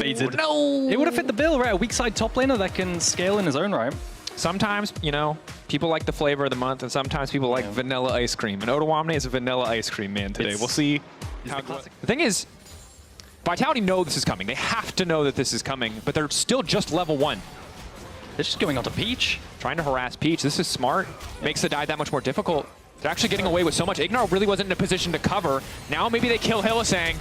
baited. No! It would have fit the bill, right? A weak side top laner that can scale in his own right. Sometimes, you know, people like the flavor of the month, and sometimes people like vanilla ice cream. And Odoamne is a vanilla ice cream man today. We'll see. The thing is, Vitality know this is coming. They have to know that this is coming, but they're still just level 1. They're just going on to Peach. Trying to harass Peach. This is smart. Makes the dive that much more difficult. They're actually getting away with so much. Ignar really wasn't in a position to cover. Now maybe they kill Hylissang.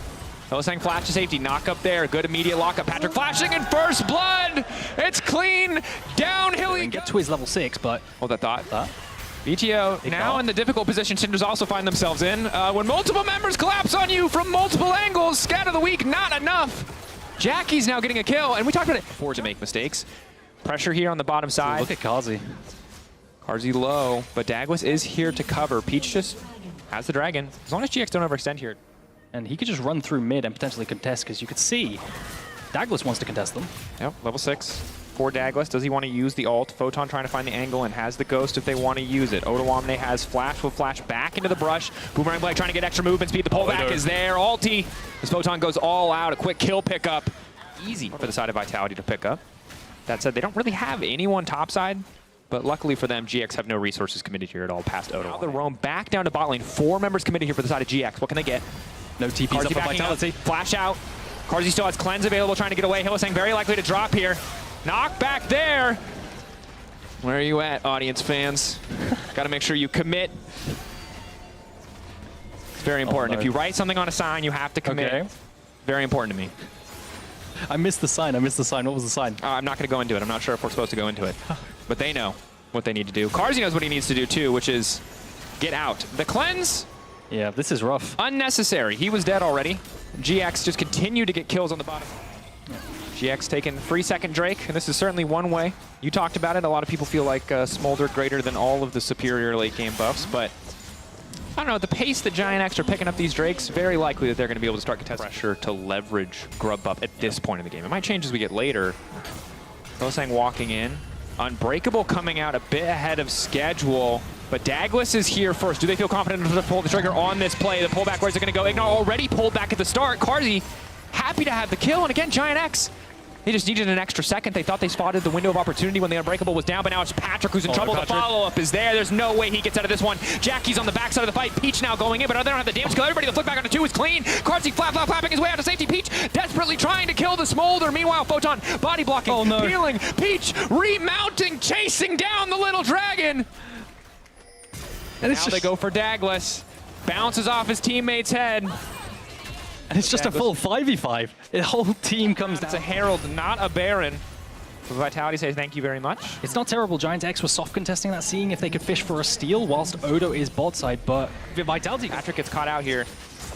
Hylissang flash to safety. Knock up there. Good immediate lockup. Patrick flashing in first blood. It's clean. Downhill. He can get to his level 6, but... Hold that thought. VTO now in the difficult position Cinders also find themselves in. When multiple members collapse on you from multiple angles, scat of the week, not enough. Jackie's now getting a kill, and we talked about it before to make mistakes. Pressure here on the bottom side. Look at Kazi. Kazi low, but Dagwas is here to cover. Peach just has the dragon. As long as GX don't overextend here. And he could just run through mid and potentially contest, because you could see Dagwas wants to contest them. Yep, level 6 for Dagwas. Does he want to use the ult? Photon trying to find the angle and has the ghost if they want to use it. Odoamne has flash, will flash back into the brush. Boomerang Blade trying to get extra movement speed. The pullback is there. Ulti. As Photon goes all out, a quick kill pickup. Easy for the side of Vitality to pick up. That said, they don't really have anyone topside, but luckily for them, GX have no resources committed here at all past Odo. Now the roam back down to bot lane. 4 members committed here for the side of GX. What can they get? No TPs up for Vitality. Up. Flash out. Karzy still has cleanse available, trying to get away. Hylissang very likely to drop here. Knock back there. Where are you at, audience fans? Got to make sure you commit. It's very important. If you write something on a sign, you have to commit. Okay. Very important to me. I missed the sign. What was the sign? I'm not going to go into it. I'm not sure if we're supposed to go into it. But they know what they need to do. Karzy knows what he needs to do too, which is get out. The cleanse. Yeah, this is rough. Unnecessary. He was dead already. GX just continued to get kills on the bottom. GX taking free second Drake, and this is certainly one way. You talked about it. A lot of people feel like Smolder greater than all of the superior late game buffs, but I don't know, at the pace that GiantX are picking up these Drakes, very likely that they're going to be able to start contesting pressure to leverage Grub buff at this point in the game. It might change as we get later. Hylissang walking in. Unbreakable coming out a bit ahead of schedule, but Dagwas is here first. Do they feel confident enough to pull the trigger on this play? The pullback, where's it going to go? Ignar already pulled back at the start. Karzy happy to have the kill, and again, GiantX, they just needed an extra second. They thought they spotted the window of opportunity when the Unbreakable was down, but now it's Patrick who's in trouble. The follow-up is there. There's no way he gets out of this one. Jackie's on the backside of the fight. Peach now going in, but they don't have the damage kill. Everybody, the flip back onto 2 is clean. Karzy flapping his way out to safety. Peach desperately trying to kill the Smolder. Meanwhile, Photon body blocking, healing. Peach remounting, chasing down the little dragon. And now they go for Dagwas. Bounces off his teammate's head. And it's just a full 5v5. The whole team comes down. It's a Herald, not a Baron. So Vitality says thank you very much. It's not terrible. GiantX was soft contesting that, seeing if they could fish for a steal whilst Odo is bot side, but Vitality... Patrick gets caught out here.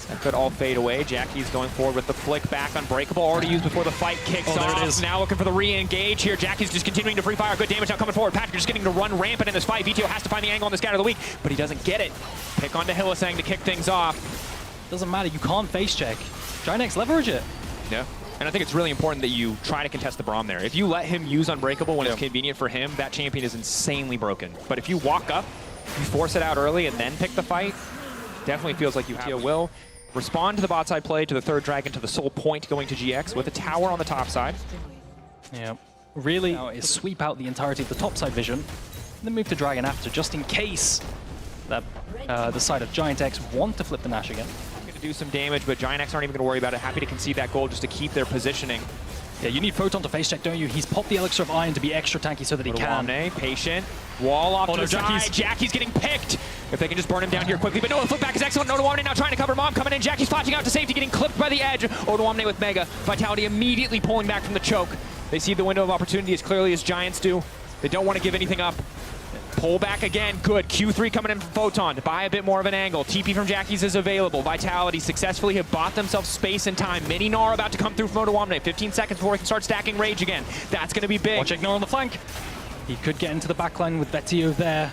That could all fade away. Jackie's going forward with the flick back. Unbreakable already used before the fight kicks off. There it is. Now looking for the re-engage here. Jackie's just continuing to free fire. Good damage now coming forward. Patrick just getting to run rampant in this fight. VTO has to find the angle on the scatter of the week, but he doesn't get it. Pick onto Hylissang to kick things off. Doesn't matter. You can't face check. GiantX leverage it. Yeah. And I think it's really important that you try to contest the Braum there. If you let him use Unbreakable when it's convenient for him, that champion is insanely broken. But if you walk up, you force it out early and then pick the fight, definitely feels like you will respond to the bot side play, to the third dragon, to the sole point going to GX with a tower on the top side. Yeah. Really now is sweep out the entirety of the top side vision, and then move to dragon after, just in case that the side of GiantX want to flip the Nash again. To do some damage, but GiantX aren't even going to worry about it. Happy to concede that goal just to keep their positioning. Yeah, you need Photon to face check, don't you? He's popped the Elixir of Iron to be extra tanky so that he can. Patient. Wall off to the side. Jackie's getting picked. If they can just burn him down here quickly. But no, the flip back is excellent. Odoamne now trying to cover Mom coming in. Jackie's flashing out to safety, getting clipped by the edge. Odoamne with Mega. Vitality immediately pulling back from the choke. They see the window of opportunity as clearly as Giants do. They don't want to give anything up. Pull back again, good. Q3 coming in from Photon to buy a bit more of an angle. TP from Jackie's is available. Vitality successfully have bought themselves space and time. Mini Gnar about to come through from Odoamne. 15 seconds before he can start stacking Rage again. That's going to be big. Watch Ignar on the flank. He could get into the backline with Vetio there.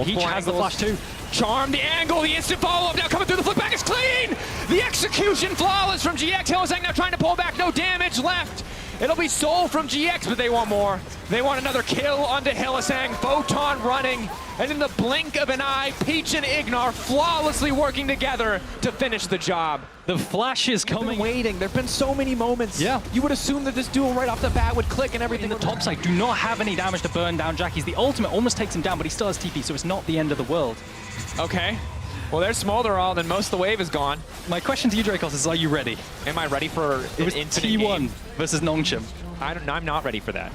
Peach has the flash too. Charm the angle, the instant follow-up now coming through. The flip back is clean! The execution flawless from GX. Hylissang now trying to pull back, no damage left. It'll be Soul from GX, but they want more. They want another kill onto Hylissang. Photon running, and in the blink of an eye, Peach and Ignar flawlessly working together to finish the job. The flash is coming. Waiting. There've been so many moments. Yeah. You would assume that this duel right off the bat would click and everything. In the top side, do not have any damage to burn down Jackie's. The ultimate almost takes him down, but he still has TP, so it's not the end of the world. Okay. Well, there's Smolder all, then most of the wave is gone. My question to you, Dracos, is are you ready? Am I ready for It was infinite T1 game? versus Nongshim. I'm not ready for that.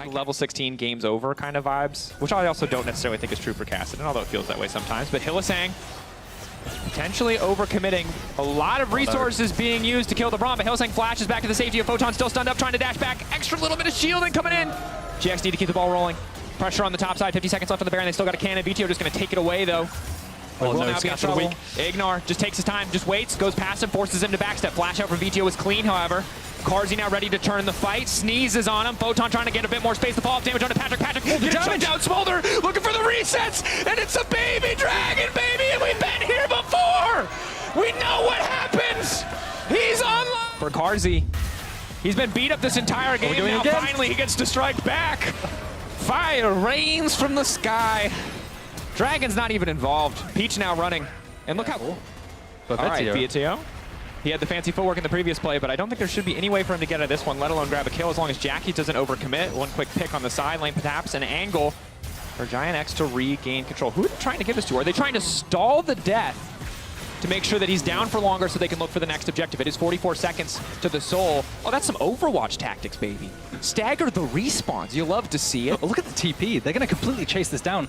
Level 16 game's over kind of vibes, which I also don't necessarily think is true for Kassadin, although it feels that way sometimes. But Hylissang potentially overcommitting. A lot of resources being used to kill the Braum, but Hylissang flashes back to the safety of Photon, still stunned up, trying to dash back. Extra little bit of shielding coming in. GX need to keep the ball rolling. Pressure on the top side, 50 seconds left on the Baron. They still got a cannon. VTO just going to take it away, though. Oh, will no, now be in trouble. Ignar just takes his time, just waits, goes past him, forces him to backstep. Flash out for VTO was clean, however. Carzzy now ready to turn the fight. Sneezes on him. Photon trying to get a bit more space. The follow-up damage onto Patrick. Patrick getting shut down. Smolder looking for the resets, and it's a baby dragon, baby, and we've been here before. We know what happens. He's online. For Carzzy, he's been beat up this entire game. Now finally he gets to strike back. Fire rains from the sky. Dragon's not even involved. Peach now running. And look how cool. All right, VIT. He had the fancy footwork in the previous play, but I don't think there should be any way for him to get out of this one, let alone grab a kill, as long as Jackie doesn't overcommit. One quick pick on the side lane, perhaps an angle for GiantX to regain control. Who are they trying to give this to? Are they trying to stall the death to make sure that he's down for longer so they can look for the next objective? It is 44 seconds to the Soul. Oh, that's some Overwatch tactics, baby. Stagger the respawns. You love to see it. Oh, look at the TP. They're going to completely chase this down.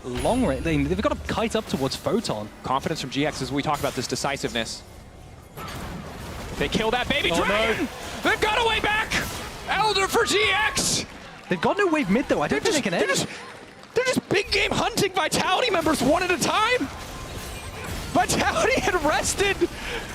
Long range. They've got to kite up towards Photon. Confidence from GX as we talk about this decisiveness. They kill that baby dragon! No. They've got a way back! Elder for GX! They've got no wave mid, though. I don't think they can end. They're just big game hunting Vitality members one at a time! Vitality had rested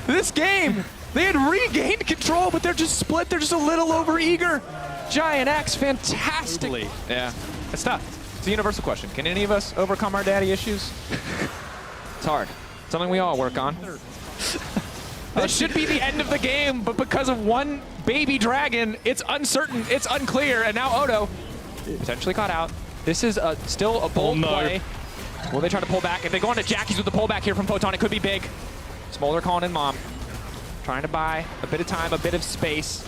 this game. They had regained control, but they're just split. They're just a little over-eager. GiantX, fantastic. Yeah, it's tough. It's a universal question. Can any of us overcome our daddy issues? It's hard. Something we all work on. This should be the end of the game, but because of one baby dragon, it's uncertain, it's unclear, and now Odo potentially caught out. This is still a bold play. Will they try to pull back? If they go into Jackie's with the pullback here from Photon, it could be big. Smolder calling in Mom. Trying to buy a bit of time, a bit of space.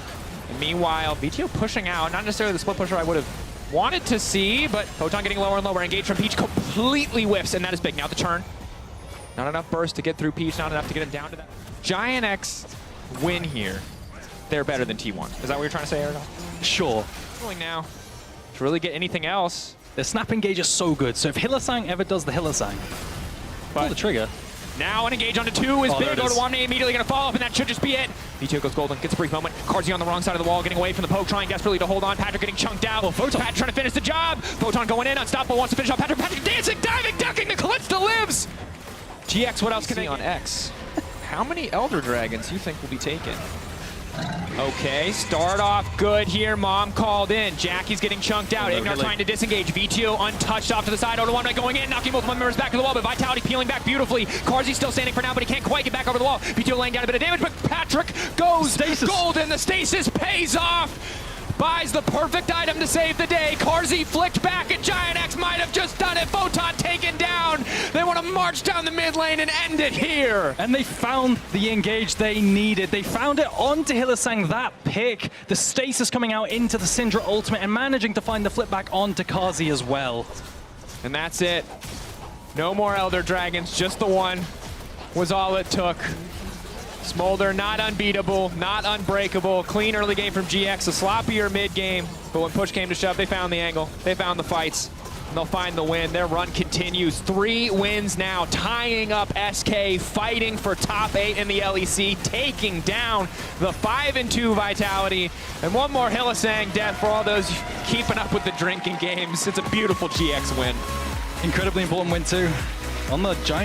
And meanwhile, VTO pushing out. Not necessarily the split pusher I would have wanted to see, but Photon getting lower and lower. Engage from Peach completely whiffs, and that is big. Now the turn. Not enough burst to get through Peach, not enough to get him down to that. GiantX win here. They're better than T1. Is that what you're trying to say, Aaron? Sure. Going now to really get anything else. The snap engage is so good, so if Hylissang ever does the Hylissang, pull the trigger. Now an engage onto 2 is big. Odoamne immediately going to follow up, and that should just be it. VTO goes golden, gets a brief moment. Carzzy on the wrong side of the wall, getting away from the poke, trying desperately to hold on. Patrick getting chunked out. Oh, Photon. Pat trying to finish the job. Photon going in, unstoppable, wants to finish off Patrick. Patrick dancing, diving, ducking, the Kalista lives. GX, what else can they on X? How many Elder Dragons you think will be taken? Okay, start off good here. Mom called in. Jackie's getting chunked out. Ignar trying to disengage. VTO untouched off to the side. Odoamne going in, knocking both members back to the wall, but Vitality peeling back beautifully. Carzzy still standing for now, but he can't quite get back over the wall. VTO laying down a bit of damage, but Patrick goes golden. The stasis pays off. Buys the perfect item to save the day. Carzzy flicked back, and GiantX might have just done it. Photon taken down. They want to march down the mid lane and end it here. And they found the engage they needed. They found it onto Hylissang, that pick. The stasis coming out into the Syndra ultimate and managing to find the flip back onto Carzzy as well. And that's it. No more Elder Dragons, just the one was all it took. Smolder not unbeatable, not unbreakable. Clean early game from GX, a sloppier mid game. But when push came to shove, they found the angle. They found the fights. And they'll find the win. Their run continues. 3 wins now, tying up SK, fighting for top 8 in the LEC, taking down the 5-2 Vitality. And one more Hylissang death for all those keeping up with the drinking games. It's a beautiful GX win. Incredibly important win too. On the Giant.